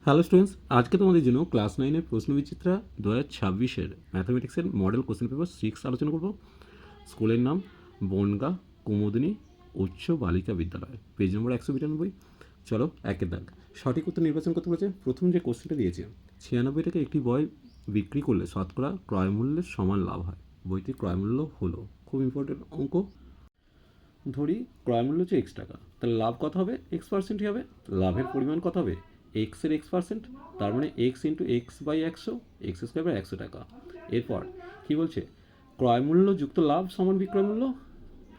Hello students, আজকে তোমাদের জন্য ক্লাস 9-এর প্রশ্নবিচিত্রা 2026-এর ম্যাথামেটিক্সের মডেল কোশ্চেন পেপার 6 আলোচনা করব। স্কুলের নাম বনগা কুমুদিনী উচ্চ বালিকা বিদ্যালয়, পেজ নম্বর 192। চলো একের দাগ। সঠিক উত্তর নির্বাচন করতে বলেছে। প্রথম যে কোশ্চেনটা দিয়েছে, 96 টাকা একটি বই বিক্রি করলে শতকরা ক্রয় মূল্যের সমান লাভ হয়। বইটির ক্রয় মূল্য হলো, খুব ইম্পর্টেন্ট অঙ্ক। ধরি ক্রয় মূল্য হচ্ছে এক্স টাকা, তাহলে লাভ কত হবে? এক্স পার্সেন্টই হবে। লাভের পরিমাণ কত হবে? এক্সের এক্স পার্সেন্ট, তার মানে x into x by 100, x square by 100 টাকা। এরপর কি বলছে? ক্রয় মূল্য যুক্ত লাভ সমান বিক্রয় মূল্য।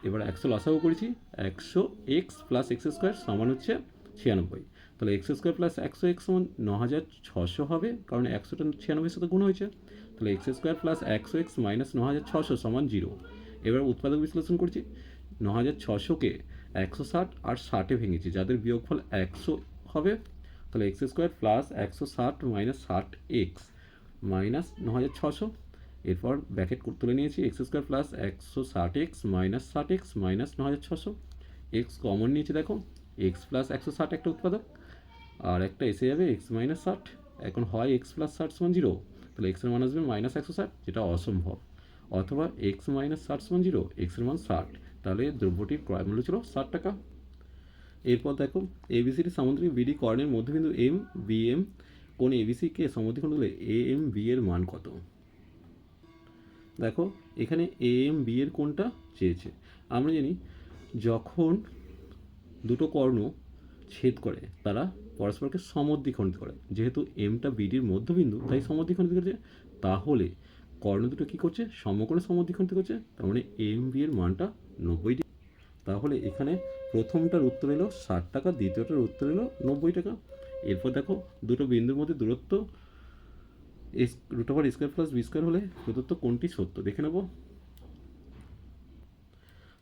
এবার 100 লসাগু করেছি, 100 এক্স প্লাস এক্স স্কোয়ার সমান হচ্ছে 96। তাহলে এক্স স্কোয়ার প্লাস 100 এক্স সমান 9600 হবে, কারণ 100টা 96-এর সাথে গুণ হয়েছে। তাহলে x square plus 100 x minus 9600 সমান 0। এবার উৎপাদক বিশ্লেষণ করছি। 9600কে 160 আর 60-এ ভেঙেছি, যাদের বিয়োগফল 100 হবে। তাহলে x square plus 160 minus 60 x minus 9600। এরপর ব্র্যাকেট তুলে নিয়েছি, x square plus 160 x minus 60 x minus 9600। X common নিয়েছি, দেখো এক্স প্লাস 160 একটা উৎপাদক, আর একটা এসে যাবে এক্স মাইনাস 60। এখন হয় এক্স প্লাস 60 সমান 0, তাহলে এক্সের মান আসবে মাইনাস 160, যেটা অসম্ভব। অথবা এক্স মাইনাস 60 সমান 0, এক্সের মান 60, তাহলে দ্রব্যটির ক্রয় মূল্য ছিল 60 টাকা। এরপর দেখো, এবিসিডি সামুদ্রিক বিডি কর্ণের মধ্যবিন্দু এম বি এম কোন এবিসিকে সমদ্বিখণ্ড হলে এ এম বি এর মান কত? দেখো এখানে এ এম বি এর কোনটা চেয়েছে। আমরা জানি যখন দুটো কর্ণ ছেদ করে তারা পরস্পরকে সমদ্বিখণ্ডিত করে, যেহেতু এমটা বিডির মধ্যবিন্দু তাই সমদ্বিখণ্ডিত করছে। তাহলে কর্ণ দুটো কী করছে? সমকোণে সমদ্বিখণ্ডিত করছে, তার মানে এম বি এর মানটা 90। তাহলে এখানে প্রথমটার উত্তর এলো 60 টাকা, দ্বিতীয়টার উত্তর এলো 90 টাকা। এরপর দেখো, দুটো বিন্দুর মধ্যে দূরত্ব root over square plus B square হলে প্রদত্ত কোনটি সত্য দেখে নেব।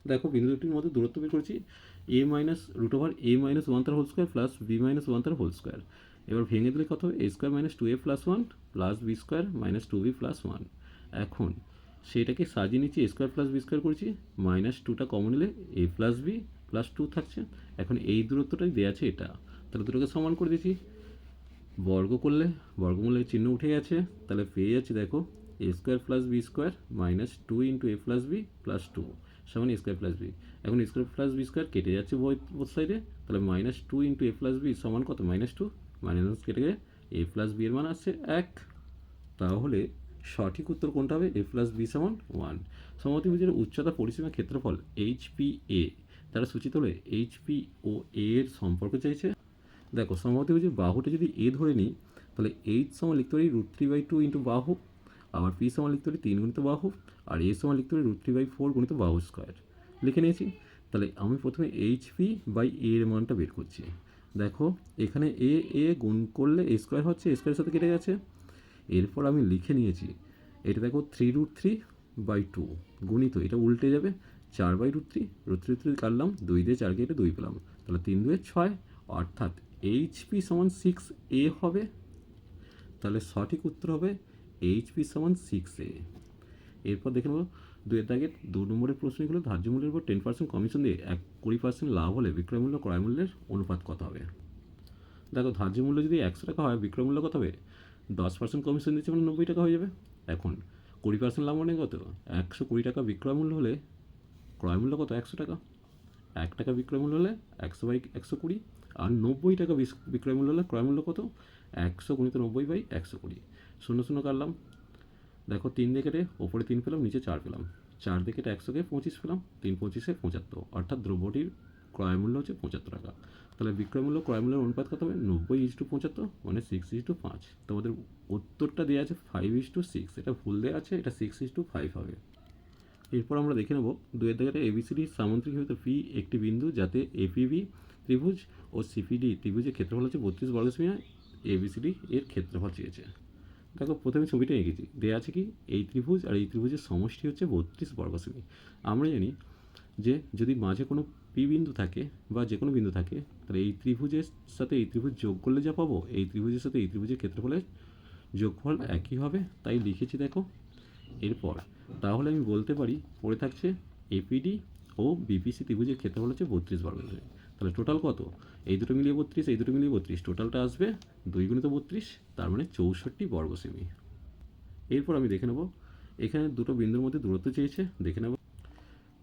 দেখো বিন্দু দুটির মধ্যে দূরত্ব বের করেছি, A minus root over A minus 1 তার whole square plus B minus 1 তার হোল স্কোয়ার। এবার ভেঙে দিলে কত হবে? A square minus 2a plus 1 plus B square minus 2b plus 1। এখন সেটাকে সাজিয়ে নিচ্ছি, A square plus B square করেছি, মাইনাস 2টা কমন নিলে এ প্লাস বি প্লাস 2 থাকছে। এখন এই দূরত্বটাই দেওয়া আছে এটা, তাহলে দুটোকে সমান করে দিয়েছি। বর্গ করলে বর্গমূলের চিহ্ন উঠে গেছে, তাহলে পেয়ে যাচ্ছি দেখো এ square plus B square minus 2 into A plus B plus 2 সমান এ স্কোয়ার প্লাস বি। এখন A square plus B square কেটে যাচ্ছে বোথ সাইডে, তাহলে minus 2 into A plus B সমান কত? মাইনাস 2। মাইনাস কেটে গেলে এ প্লাস বি এর মান আসছে 1। তাহলে সঠিক উত্তর কোনটা হবে? এ প্লাস বি সমান 1। সমদ্বিভুজের উচ্চতা পরিসীমা ক্ষেত্রফল এইচ পি এ তারা সূচিত হলে এইচ পি ও এ এর সম্পর্ক চাইছে। দেখো সমদ্বিভুজের বাহুটা যদি এ ধরে নিই, তাহলে এইচ সমান লিখতে পারি √3/2 ইন্টু বাহু, আবার পি সমান লিখতে পারি 3 গুণিত বাহু, আর এ সমান লিখতে পারি √3/4 গুণিত বাহু স্কোয়ার। লিখে নিয়েছি। তাহলে আমি প্রথমে এইচ পি বাই এ এর মানটা বের করছি। দেখো এখানে এ এ গুণ করলে এ স্কোয়ার হচ্ছে, এ স্কোয়ারের সাথে কেটে গেছে। এরপর আমি লিখে নিয়েছি, এটা দেখো 3√3/2 গুণিত, এটা উল্টে যাবে 4/√3, √3 কাটলাম, 2 দিয়ে 4 কেটে 2 পেলাম, তাহলে 3 2 6, অর্থাৎ এইচপি সমান 6a হবে। তাহলে সঠিক উত্তর হবে এইচপি সমান 6a। এরপর দেখে নেব 2-এর দাগের 2 নম্বরের প্রশ্নগুলো। ধার্য মূল্যের উপর 10% কমিশন দিয়ে 20% লাভ হলে বিক্রয় মূল্য ক্রয় মূল্যের অনুপাত কত হবে? দেখো ধার্য মূল্য যদি 100 টাকা হয়, বিক্রয় মূল্য কত হবে? 10% কমিশন দিচ্ছে মানে 90 টাকা হয়ে যাবে। এখন 20% লাভ মানে কত? 120 টাকা বিক্রয় মূল্য হলে ক্রয় মূল্য কত? 100 টাকা। 1 টাকা বিক্রয় মূল্য হলে 100/120, আর 90 টাকা বিক্রয় মূল্য হলে ক্রয় মূল্য কত? 100 গুণিত 90/120। শূন্য শূন্য কাটলাম, দেখো 3 দিয়ে কেটে ওপরে 3 পেলাম, নিচে 4 পেলাম, 4 দিয়ে কেটে 100কে 25 পেলাম, 3 25-এ 75, অর্থাৎ দ্রব্যটির ক্রয় মূল্য হচ্ছে 75 টাকা। তাহলে বিক্রয় মূল্য ক্রয় মূল্যের অনুপাত কত হবে? 90:75, মানে 6:5। তোমাদের উত্তরটা দেওয়া আছে 5:6, এটা ভুল দেওয়া আছে, এটা 6:5 হবে। এরপর আমরা দেখে নেব 2-এর দাগের এবিসিডি সামুদ্রিক ভিত্তি পি একটি বিন্দু যাতে এপিবি ত্রিভুজ ও সিপিডি ত্রিভুজের ক্ষেত্রফল হচ্ছে 32 বর্গ সেমি, এবিসিডি এর ক্ষেত্রফল চেয়েছে। দেখো প্রথমে ছবিটা এঁকেছি, দেওয়া আছে কি এই ত্রিভুজ আর এই ত্রিভুজের সমষ্টি হচ্ছে 32 বর্গ সেমি। আমরা জানি যে যদি মাঝে কোনো পি বিন্দু থাকে বা যে কোনো বিন্দু থাকে, তাহলে এই ত্রিভুজের সাথে এই ত্রিভুজ যোগ করলে যা পাবো, এই ত্রিভুজের সাথে এই ত্রিভুজের ক্ষেত্রফলের যোগফল একই হবে, তাই লিখেছি দেখো। এরপর তাহলে আমি বলতে পারি পড়ে থাকছে এপিডি ও বিপিসি ত্রিভুজের ক্ষেত্রফল হচ্ছে 32 বর্গ সেমি। তাহলে টোটাল কত? এই দুটো মিলিয়ে 32, এই দুটো মিলিয়ে 32, টোটালটা আসবে 2 গুণিত 32, তার মানে 64 বর্গ সেমি। এরপর আমি দেখে নেব এখানে দুটো বিন্দুর মধ্যে দূরত্ব চেয়েছে, দেখে নেব।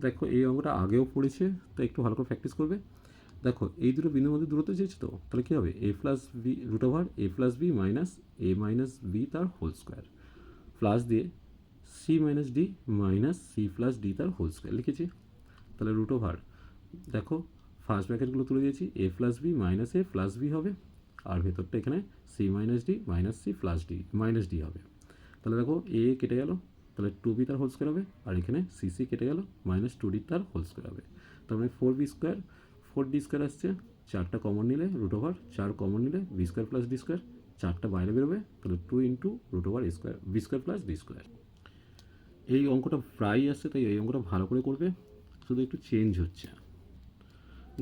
দেখো এই অঙ্কটা আগেও পড়েছে, তো একটু ভালো করে প্র্যাকটিস করবে। দেখো এই দুটো বিন্দুর মধ্যে দূরত্ব চেয়েছে, তো তাহলে কী হবে, a plus b root over a plus B minus a minus b তার হোল স্কোয়ার, প্লাস দিয়ে c minus d minus c plus d তার হোল স্কোয়ার লিখেছি। তাহলে রুট ওভার, দেখো ফার্স্ট ব্র্যাকেটগুলো তুলে দিয়েছি, a plus B minus a plus b হবে, আর ভেতরটা এখানে c minus d minus c plus d minus d হবে। তাহলে দেখো এ কেটে গেল, তাহলে 2b তার হোল স্কোয়ার হবে, আর এখানে সিসি কেটে গেল, মাইনাস 2d তার হোল স্কোয়ার হবে। তার মানে 4b স্কোয়ার 4d স্কোয়ার আসছে, 4টা কমন নিলে রুট ওভার 4 কমন নিলে B square plus D square, 4টা বাইরে বেরোবে, তাহলে 2 into root over A square B square plus D square. এই অঙ্কটা প্রায় আসছে, তাই এই অঙ্কটা ভালো করে করবে, শুধু একটু চেঞ্জ হচ্ছে।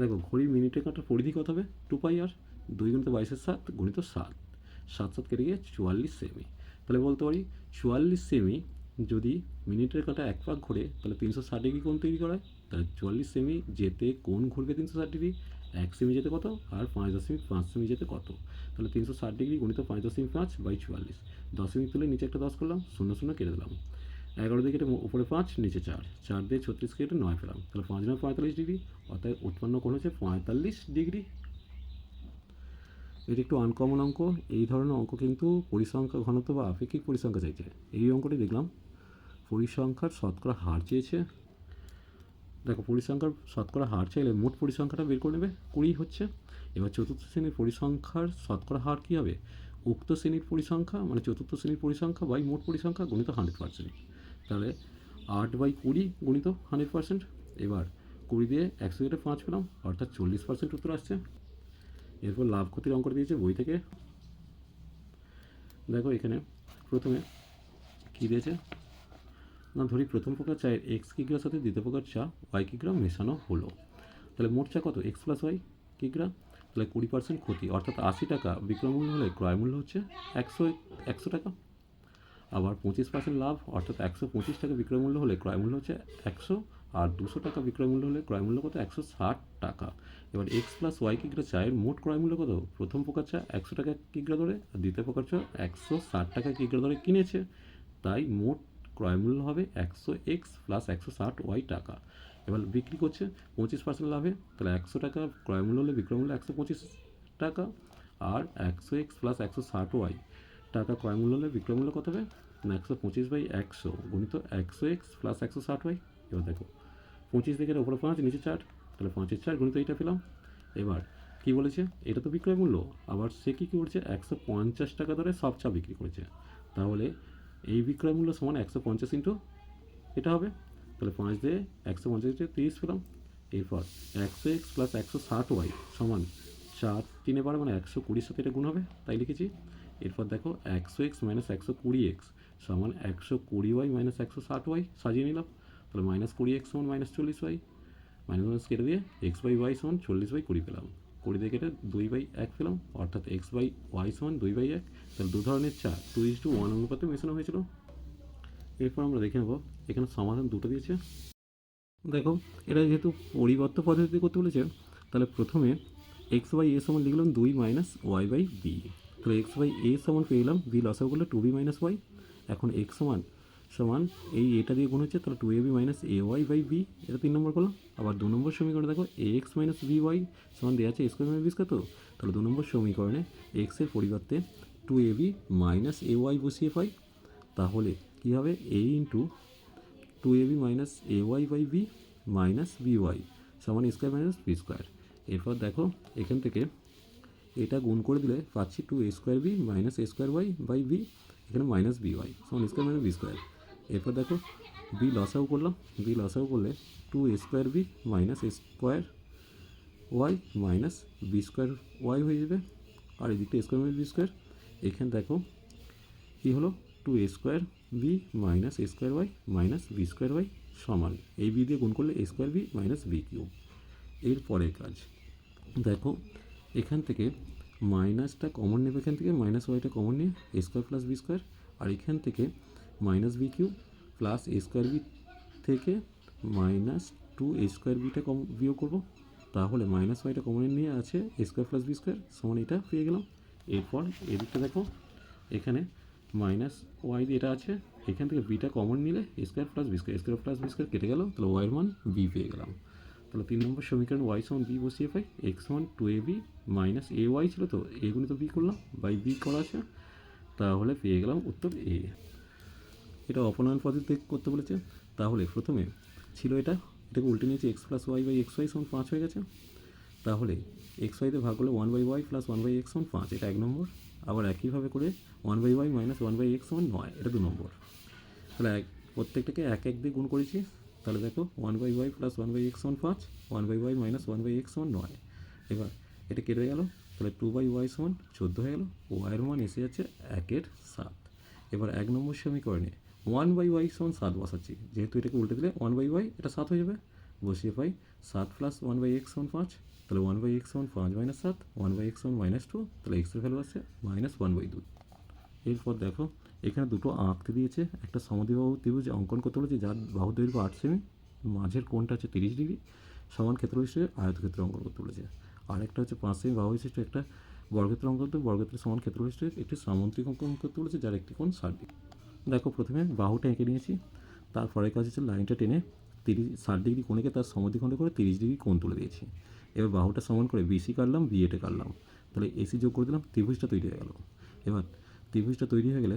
দেখো ঘড়ি মিনিটে কাঁটার পরিধি কত হবে, 2πr, 2 গুণিত 22 7 গুণিত 7, 7 7 কেটে গিয়ে 44 সেমি। তাহলে বলতে পারি 44 সেমি যদি মিনিটের কাঁটা এক পাক ঘোরে, তাহলে 360 ডিগ্রি কোণ তৈরি করায়। তাহলে 44 সেমি যেতে কোণ ঘুরবে 360 ডিগ্রি, 1 সেমি যেতে কত, আর 5.5 সেমি যেতে কত। তাহলে 360 ডিগ্রি গুণিত 5.5 বাই 44, 10 সেমি তুলে নিচে একটা 10 করলাম, 0 0 কেটে দিলাম, 11 দিয়ে কেটে উপরে 5 নিচে 4, 4 দিয়ে 36 কেটে 9 পেলাম, তাহলে 5 9 45 ডিগ্রি, অর্থাৎ উৎপন্ন কোণ হচ্ছে 45 ডিগ্রি। এটি একটু আনকমন অঙ্ক, এই ধরনের অঙ্ক কিন্তু পরিসংখ্যা ঘনত্ব বা আপেক্ষিক পরিসংখ্যা চাইছে। এই অঙ্কটি দেখলাম পরিসংখ্যার শতকরা হার চেয়েছে। দেখো পরিসংখ্যার শতকরা হার চাইলে মোট পরিসংখ্যাটা বের করে নেবে, 20 হচ্ছে। এবার চতুর্থ শ্রেণীর পরিসংখ্যার শতকরা হার কী হবে, উক্ত শ্রেণীর পরিসংখ্যা মানে চতুর্থ শ্রেণীর পরিসংখ্যা বাই মোট পরিসংখ্যা গুণিত 100%। তাহলে 8/20 গুণিত 100%। এবার 20 দিয়ে 100 কেটে 5 পেলাম, অর্থাৎ 40% উত্তর আসছে। এরপর লাভ ক্ষতির অঙ্কটা দিয়েছে বই থেকে। দেখো এখানে প্রথমে কী দিয়েছে না, ধরি প্রথম প্রকার চায়ের এক্স কিগ্রার সাথে দ্বিতীয় প্রকার চা ওয়াই কিগ্রা মেশানো হলো। তাহলে মোট চা কত, এক্স প্লাস ওয়াই কিগ্রা। তাহলে 20% ক্ষতি, অর্থাৎ 80 টাকা বিক্রয় মূল্য হলে ক্রয় মূল্য হচ্ছে 100 টাকা। আবার 25% লাভ, অর্থাৎ 125 টাকা বিক্রয় মূল্য হলে ক্রয় মূল্য হচ্ছে 100, আর 200 টাকা বিক্রয় মূল্য হলে ক্রয় মূল্য কত, 160 টাকা। এবার এক্স প্লাস ওয়াই কিগ্রা চায়ের মোট ক্রয় মূল্য কত, প্রথম প্রকার চা 100 টাকা কিগ্রা ধরে, আর দ্বিতীয় প্রকার চা 160 টাকা কিগ্রা ধরে কিনেছে, তাই মোট ক্রয় মূল্য হবে 100x প্লাস 160y টাকা। এবার বিক্রি করছে 25% লাভে, তাহলে 100 টাকা ক্রয় মূল্য হলে বিক্রয় মূল্য 125 টাকা, আর 100x প্লাস 160y টাকা ক্রয় মূল্য হলে বিক্রয় মূল্য কত হবে না, 125/100 গুণিত 100x প্লাস 160y। এবার দেখো 25 থেকে উপরে 5 নিচে 4, তাহলে 5-এর 4 গুণিত এইটা পেলাম। এবার কী বলেছে, এটা তো বিক্রয় মূল্য, আবার সে কী করছে 150 টাকা ধরে সব চা বিক্রি করেছে, তাহলে এই বিক্রয় মূল্য সমান 150 ইন্টু এটা হবে, তাহলে 5 দিয়ে 150 দিয়ে 30 পেলাম। এরপর 100x প্লাস 160y সমান 4 3 12 মানে 120 সাথে এটা গুণ হবে, তাই লিখেছি। এরপর দেখো 100x মাইনাস 120x সমান 120y মাইনাস 160y সাজিয়ে নিলাম, তাহলে মাইনাস 20x সমান মাইনাস 40y, মাইনাস কেটে দিয়ে x/y সমান 40/20 পেলাম, 20 দিয়ে কেটে 2/1 পেলাম, অর্থাৎ x/y সমান 2/1। তাহলে দু ধরনের চা 2:1 অনুপাতে মেশানো হয়েছিল। এরপর আমরা দেখে নেব এখানে সমাধান দুটো দিয়েছে। দেখো এটা যেহেতু পরিবর্ত পদ্ধতিতে করতে বলেছে, তাহলে প্রথমে x/a সমান লিখলাম 2 মাইনাস y/b, তাহলে x/a সমান পেয়ে গেলাম b লসাগু করলে 2b মাইনাস y। এখন x সমান সমান এই এটা দিয়ে গুণ হচ্ছে, তাহলে 2ab মাইনাস ay/b, এটা 3 নম্বর করলাম। আবার 2 নম্বর সমীকরণে দেখো ax মাইনাস by সমান দেওয়া আছে স্কোয়ার মাইনাস বি স্কোয়ার, তো তাহলে 2 নম্বর সমীকরণে x এর পরিবর্তে 2ab মাইনাস ay বসিয়ে পাই, তাহলে কী হবে a into 2ab minus ay/b minus by সমান স্কোয়ার মাইনাস বি স্কোয়ার। এরপর দেখো এখান থেকে এটা গুণ করে দিলে পাচ্ছি 2a² মাইনাস a²y/b, এখানে মাইনাস by সমান স্কোয়ার মাইনাস বি স্কোয়ার। এরপর দেখো বি লসাগু করলাম, বি লসাগু করলে 2a² minus a² minus b² হয়ে যাবে, আর এদিকটা স্কোয়ার মাইনাস বি স্কোয়ার। এখানে দেখো কী হলো 2a² minus a² minus b² সমান এই বি দিয়ে গুণ করলে a² মাইনাস b³। এর পরের কাজ দেখো এখান থেকে মাইনাসটা কমন নেবে, এখান থেকে মাইনাস ওয়াইটা কমন নিয়ে a² প্লাস b², আর এখান থেকে মাইনাস b³ প্লাস a² থেকে মাইনাস 2a²bটা বিয়োগ করবো, তাহলে মাইনাস ওয়াইটা কমন নিয়ে আছে এ স্কোয়ার প্লাস বি স্কোয়ার সমান এটা পেয়ে গেলাম। এরপর এদিকটা দেখো, এখানে মাইনাস ওয়াই দিয়ে এটা আছে, এখান থেকে বিটা কমন নিলে square plus B square, square plus B square কেটে গেল, তাহলে ওয়াইয়ের মান বি পেয়ে গেলাম। তাহলে 3 নম্বর সমীকরণ ওয়াই সমান বি বসিয়ে পাই, এক্স সমান 2ab মাইনাস এ ওয়াই ছিল, তো এ গুণিত বি করলাম, বাই বি করা আছে, তাহলে পেয়ে গেলাম উত্তর এ। এটা অপনয়ন পদ্ধতি করতে বলেছে। তাহলে প্রথমে ছিল এটাকে উল্টে নিয়েছি, x plus y by x y সমান 5 হয়ে গেছে। তাহলে এক্স ওয়াইতে ভাগ করলে 1/y প্লাস 1/x সমান 5, এটা 1 নম্বর। আবার একইভাবে করে 1/y মাইনাস 1/x সমান 9, এটা 2 নম্বর। তাহলে প্রত্যেকটাকে এক এক দিয়ে গুণ করেছি, তাহলে দেখো 1/y প্লাস 1/x সমান 5, 1/y মাইনাস 1/x সমান 9। এবার এটা কেটে গেল, তাহলে 2/y সমান 14 হয়ে গেল, ওয়াইয়ের মান এসে যাচ্ছে 1/7। এবার 1 নম্বর সমীকরণে 1/y সমান 7 বসাচ্ছি, যেহেতু এটাকে উল্টে দিলে 1/y এটা 7 হয়ে যাবে, বসিয়ে পাই 7 প্লাস 1/x সমান 5, তাহলে 1/x সমান 5 মাইনাস 7, 1/x সমান -2, তাহলে এক্সের ভ্যালু আছে -1/2। এরপর দেখো এখানে দুটো আঁকতে দিয়েছে, একটা সমদ্বিবাহু ত্রিভুজ অঙ্কন করতে বলেছে, যার বাহু দৈর্ঘ্য 8 সেমি, মাঝের কোণটা হচ্ছে 30 ডিগ্রি, সমান ক্ষেত্র বিশিষ্ট আয়তক্ষেত্র অঙ্কন করতে বলেছে। আর একটা হচ্ছে 5 সেমি বাহু বিশিষ্ট একটা বর্গক্ষেত্র অঙ্কন করতে, বর্গক্ষেত্রের সমান ক্ষেত্র বিশিষ্ট একটি সামন্ত্রিক অঙ্কন করতে বলেছে, যার একটি কোণ 60 ডিগ্রি। দেখো প্রথমে বাহুটা এঁকে নিয়েছি, তারপরে কাজ হচ্ছে লাইনটা টেনে 60 ডিগ্রি কোণেকে তার সমদ্বিখণ্ড করে 30 ডিগ্রি কোণ তুলে দিয়েছি। এবার বাহুটা সমান করে বিসি কাটলাম, বিএটা কাটলাম, তাহলে এসি যোগ করে দিলাম, ত্রিভুজটা তৈরি হয়ে গেল। এবার ত্রিভুজটা তৈরি হয়ে গেলে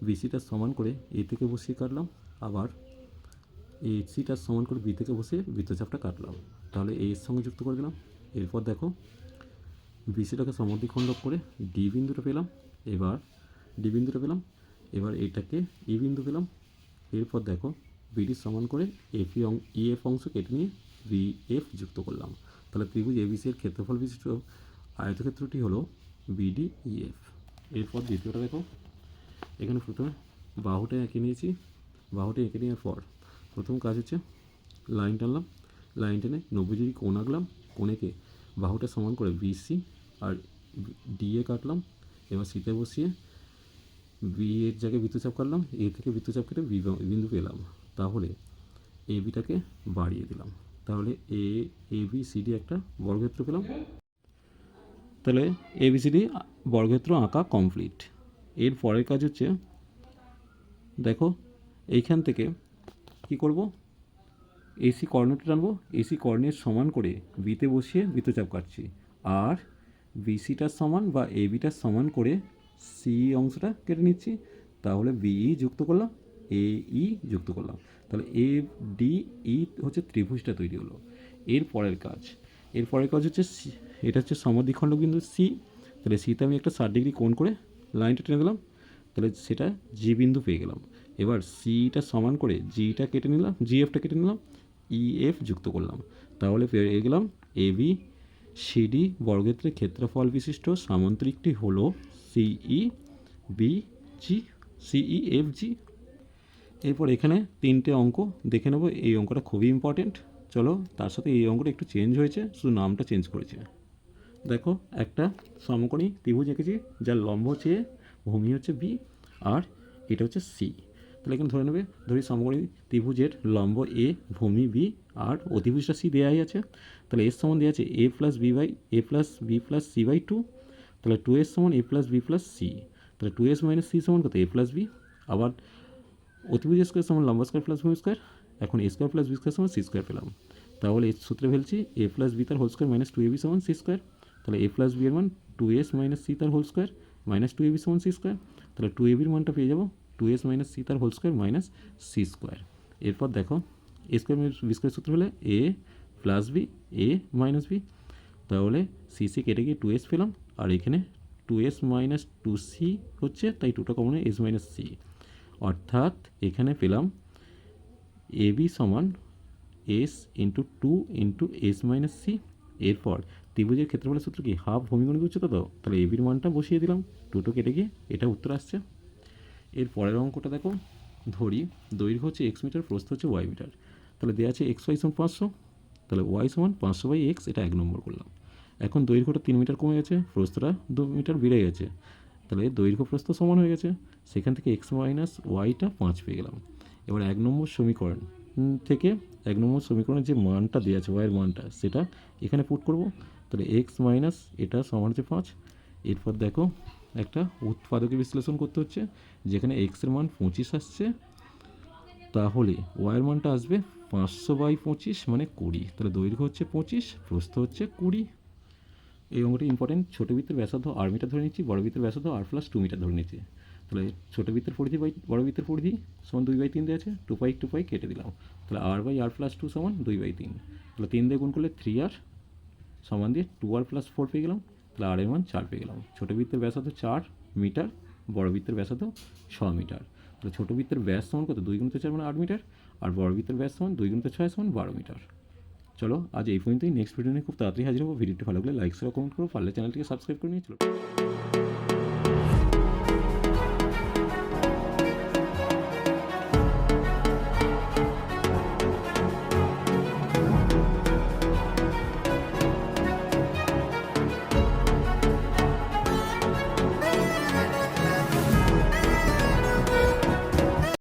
বিসিটা সমান করে এ থেকে বসিয়ে কাটলাম, আবার এসিটা সমান করে বি থেকে বসিয়ে বৃত্তচাপটা কাটলাম, তাহলে এর সঙ্গে যুক্ত করে দিলাম। এরপর দেখো বিসিটাকে সমদ্বিখণ্ড করে ডি বিন্দুটা পেলাম, এবার ডি বিন্দুটা পেলাম, এবার এটাকে ই বিন্দু পেলাম। এরপর দেখো বিডি সমান করে ইএফ অংশ কেটে নিয়ে বিএফ যুক্ত করলাম, তাহলে ত্রিভুজ এবিসি এর ক্ষেত্রফল বিশিষ্ট আয়তক্ষেত্রটি হলো বিডি ইএফ। এরপর দ্বিতীয়টা দেখো, এখানে প্রথমে বাহুটা এঁকে নিয়েছি, বাহুটা এঁকে নেওয়ার পর প্রথম কাজ হচ্ছে লাইন টানলাম, লাইন টেনে 90 ডিগ্রি কোণ আঁকলাম, কোণেকে বাহুটা সমান করে বিসি আর ডিএ কাটলাম, এবার সিতে বসিয়ে বি এর জায়গায় বৃত্তচাপ কাটলাম, এ থেকে বৃত্তচাপ কেটে বি বিন্দু পেলাম, তাহলে এ বিটাকে বাড়িয়ে দিলাম, তাহলে এ বি সি ডি একটা বর্গক্ষেত্র পেলাম। তাহলে এ বি সি ডি বর্গক্ষেত্র আঁকা কমপ্লিট। এর পরের কাজ হচ্ছে দেখো এইখান থেকে কি করব, এসি কর্ণটা টানবো, এসি কর্ণের সমান করে বিতে বসিয়ে বৃত্তচাপ কাটছি, আর বিসিটার সমান বা এ বিটার সমান করে সি অংশটা কেটে নিচ্ছি, তাহলে বিই যুক্ত করলাম, এ ই যুক্ত করলাম, তাহলে এ ডি ই হচ্ছে ত্রিভুজটা তৈরি হলো। এর পরের কাজ হচ্ছে এটা হচ্ছে সমদ্বিখণ্ড বিন্দু সি, তাহলে সিতে আমি একটা 60 ডিগ্রি কোণ করে লাইনটা টেনে দিলাম, তাহলে সেটা জি বিন্দু পেয়ে গেলাম। এবার সিটা সমান করে জিটা কেটে নিলাম, জিএফটা কেটে নিলাম, ইএফ যুক্ত করলাম, তাহলে পেয়ে গেলাম এ বি সিডি বর্গক্ষেত্রের ক্ষেত্রফল বিশিষ্ট সামান্তরিকটি হলো সিই বি জি, সিই এফ জি। এরপর এখানে 3টে অঙ্ক দেখে নেবো, এই অঙ্কটা খুবই ইম্পর্টেন্ট। চলো তার সাথে এই অঙ্কটা একটু চেঞ্জ হয়েছে, শুধু নামটা চেঞ্জ করেছে। দেখো একটা সমকোণী ত্রিভুজ এঁকেছি, যার লম্ব হচ্ছে ভূমি হচ্ছে বি, আর এটা হচ্ছে সি। তাহলে এখানে ধরে নেবে, ধরি সমকোণী ত্রিভুজের লম্ব এ, ভূমি বি, আর অতিভুজটা সি দেওয়াই আছে। তাহলে এর সমান দেওয়া আছে A plus B by A plus B plus C by 2, তাহলে 2s সমান A plus B plus C, তাহলে 2s মাইনাস সি সমান কত, এ প্লাস বি। আবার অতিভুজ স্কোয়ার সমান লম্বা স্কোয়ার প্লাস ভূমি স্কোয়ার, এখন A square plus B square সমান সি স্কোয়ার পেলাম, তাহলে এর সূত্রে ফেলছি এ প্লাস বি তার হোল স্কোয়ার মাইনাস 2ab সমান সি স্কোয়ার, তাহলে এ প্লাস বি এর মান 2s মাইনাস সি তার হোল স্কোয়ার মাইনাস 2ab সমান সি স্কোয়ার, তাহলে 2ab মানটা পেয়ে যাবো 2s মাইনাস সি তার whole square minus c square. এরপর দেখো এ স্কোয়ার মাইনাস বি স্কোয়ার সূত্র হলে a plus b a minus b, তাহলে সি সি কেটে গিয়ে 2s পেলাম, আর এখানে 2s মাইনাস 2c হচ্ছে, তাই 2টা কমন এস মাইনাস সি, অর্থাৎ এখানে পেলাম এ বি সমান s into 2 into s minus c. এরপর ত্রিভুজের ক্ষেত্রফলের সূত্র কি, হাফ ভূমি গুণিত উচ্চতা, তো তাহলে এবির মানটা বসিয়ে দিলাম, 2 কেটে গিয়ে এটা উত্তর আসছে। এর পরের অঙ্কটা দেখো, ধরি দৈর্ঘ্য হচ্ছে এক্স মিটার, প্রস্থ হচ্ছে ওয়াই মিটার, তাহলে দেওয়া আছে এক্স ওয়াই সমান 500, তাহলে ওয়াই সমান 500 বাই এক্স, এটা 1 নম্বর করলাম। এখন দৈর্ঘ্যটা 3 মিটার কমে গেছে, প্রস্থটা 2 মিটার বেড়ে গেছে, তাহলে দৈর্ঘ্য প্রস্থ সমান হয়ে গেছে, সেখান থেকে এক্স মাইনাস ওয়াইটা 5 পেয়ে গেলাম। এবার 1 নম্বর সমীকরণ থেকে 1 নম্বর সমীকরণের যে মানটা দেওয়া আছে ওয়াইয়ের মানটা সেটা এখানে পুট করব। তাহলে এক্স মাইনাস এটা সমান হচ্ছে 5। এরপর দেখো একটা উৎপাদকে বিশ্লেষণ করতে হচ্ছে, যেখানে এক্সের মান 25 আসছে, তাহলে ওয়াইয়ের মানটা আসবে 500/25 মানে 20। তাহলে দৈর্ঘ্য হচ্ছে 25, প্রস্থ হচ্ছে 20। এই অঙ্কটি ইম্পর্টেন্ট। ছোটো বৃত্তের ব্যাসার্ধ আর মিটার ধরে নিচ্ছি, বড় বৃত্তের ব্যাসার্ধ আর প্লাস 2 মিটার ধরে নিচ্ছি। তাহলে ছোটো বৃত্তের পরিধি বাই বড় বৃত্তের পরিধি সমান 2/3 দেওয়া আছে, 2 পাই কেটে দিলাম। তাহলে r/r প্লাস 2 সমান 2/3। তাহলে 3 দিয়ে গুণ করলে 3r সমান দিয়ে 2r প্লাস 4 পেয়ে গেলাম। তাহলে r এর মান 4 পেয়ে গেলাম। ছোটো বৃত্তের ব্যাসার্ধ 4 মিটার, বড় বৃত্তের ব্যাসার্ধ 6 মিটার। তাহলে ছোটো বৃত্তের ব্যাস সমান কত? 2 × 4 মানে 8 মিটার, আর বড় বৃত্তের ব্যাস সমান 2 × 6 সমান 12 মিটার। চলো আজ এই পর্যন্তই। নেক্সট ভিডিও নিয়ে খুব তাড়াতাড়ি হাজির হবো। ভিডিওটি ভালো লাগলে লাইক শেয়ার কমেন্ট করো, পারলে চ্যানেলটিকে সাবস্ক্রাইব করে নিয়ে চলো।